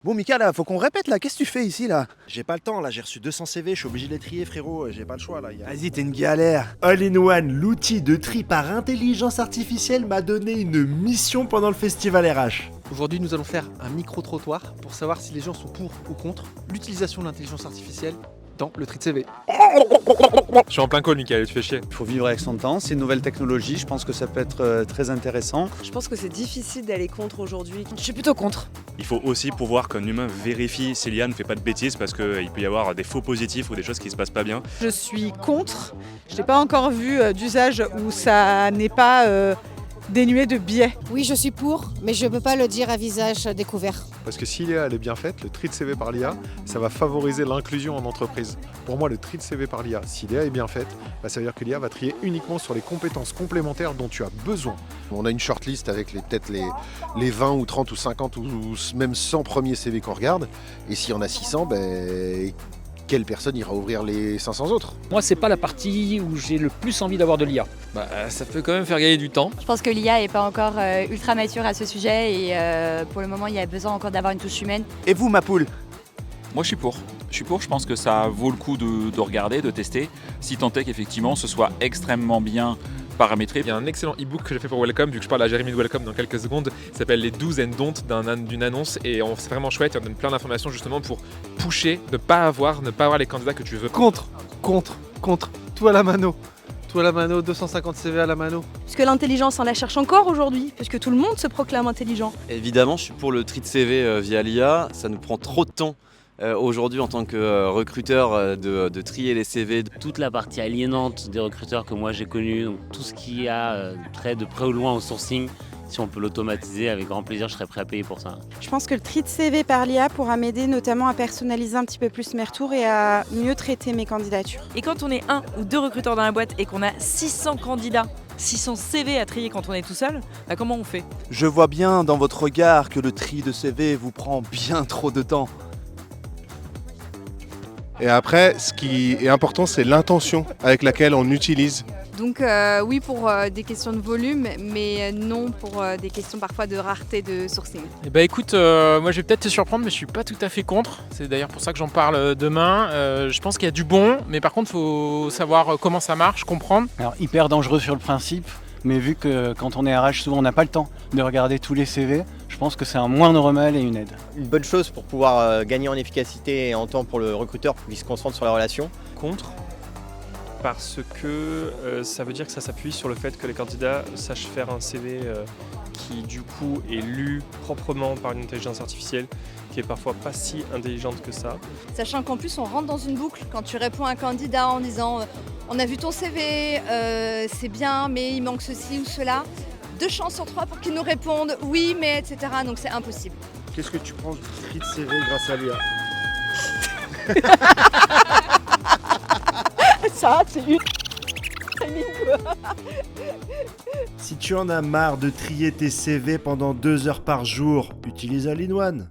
Bon Mika là, faut qu'on répète là, qu'est-ce que tu fais ici là? J'ai pas le temps là, j'ai reçu 200 CV, je suis obligé de les trier frérot, j'ai pas le choix là. Vas-y, t'es une galère. All-in-One, l'outil de tri par intelligence artificielle, m'a donné une mission pendant le festival RH. Aujourd'hui, nous allons faire un micro-trottoir pour savoir si les gens sont pour ou contre l'utilisation de l'intelligence artificielle dans le tri de CV. Je suis en plein call, Mickaël, tu fais chier. Il faut vivre avec son temps, c'est une nouvelle technologie, je pense que ça peut être très intéressant. Je pense que c'est difficile d'aller contre aujourd'hui. Je suis plutôt contre. Il faut aussi pouvoir qu'un humain vérifie si l'IA ne fait pas de bêtises parce qu'il peut y avoir des faux positifs ou des choses qui se passent pas bien. Je suis contre. Je n'ai pas encore vu d'usage où ça n'est pas dénué de biais. Oui, je suis pour, mais je ne peux pas le dire à visage découvert. Parce que si l'IA elle est bien faite, le tri de CV par l'IA, ça va favoriser l'inclusion en entreprise. Pour moi, le tri de CV par l'IA, si l'IA est bien faite, ça veut dire que l'IA va trier uniquement sur les compétences complémentaires dont tu as besoin. On a une shortlist avec peut-être les 20 ou 30 ou 50 ou même 100 premiers CV qu'on regarde. Et s'il y en a 600, quelle personne ira ouvrir les 500 autres? Moi, c'est pas la partie où j'ai le plus envie d'avoir de l'IA. Ça peut quand même faire gagner du temps. Je pense que l'IA n'est pas encore ultra mature à ce sujet et pour le moment, il y a besoin encore d'avoir une touche humaine. Et vous, ma poule? Moi, je suis pour. Je pense que ça vaut le coup de regarder, de tester, si tant est qu'effectivement ce soit extrêmement bien paramétré. Il y a un excellent e-book que j'ai fait pour Welcome, vu que je parle à Jérémy de Welcome dans quelques secondes. Il s'appelle les do's and don'ts d'une annonce et c'est vraiment chouette. On donne plein d'informations justement pour pusher, ne pas avoir les candidats que tu veux. Contre, tout à la mano. Tout à la mano, 250 CV à la mano. Parce que l'intelligence, on la cherche encore aujourd'hui, puisque tout le monde se proclame intelligent. Évidemment, je suis pour le tri de CV via l'IA. Ça nous prend trop de temps. Aujourd'hui en tant que recruteur de trier les CV. Toute la partie aliénante des recruteurs que moi j'ai connus, donc tout ce qui a trait de près ou loin au sourcing, si on peut l'automatiser, avec grand plaisir, je serais prêt à payer pour ça. Je pense que le tri de CV par l'IA pourra m'aider notamment à personnaliser un petit peu plus mes retours et à mieux traiter mes candidatures. Et quand on est un ou deux recruteurs dans la boîte et qu'on a 600 candidats, 600 CV à trier quand on est tout seul, comment on fait? Je vois bien dans votre regard que le tri de CV vous prend bien trop de temps. Et après, ce qui est important, c'est l'intention avec laquelle on utilise. Donc oui pour des questions de volume, mais non pour des questions parfois de rareté de sourcing. Écoute, moi je vais peut-être te surprendre, mais je suis pas tout à fait contre. C'est d'ailleurs pour ça que j'en parle demain. Je pense qu'il y a du bon, mais par contre il faut savoir comment ça marche, comprendre. Alors hyper dangereux sur le principe, mais vu que quand on est RH, souvent on n'a pas le temps de regarder tous les CV, je pense que c'est un moindre mal et une aide. Une bonne chose pour pouvoir gagner en efficacité et en temps pour le recruteur pour qu'il se concentre sur la relation. Contre, parce que ça veut dire que ça s'appuie sur le fait que les candidats sachent faire un CV qui du coup est lu proprement par une intelligence artificielle qui est parfois pas si intelligente que ça. Sachant qu'en plus on rentre dans une boucle quand tu réponds à un candidat en disant on a vu ton CV, c'est bien mais il manque ceci ou cela. 2 chances sur 3 pour qu'ils nous répondent oui mais etc. Donc c'est impossible. Qu'est-ce que tu penses du tri de CV grâce à l'IA? Ça, c'est une... Si tu en as marre de trier tes CV pendant 2 heures par jour, utilise All-in-One.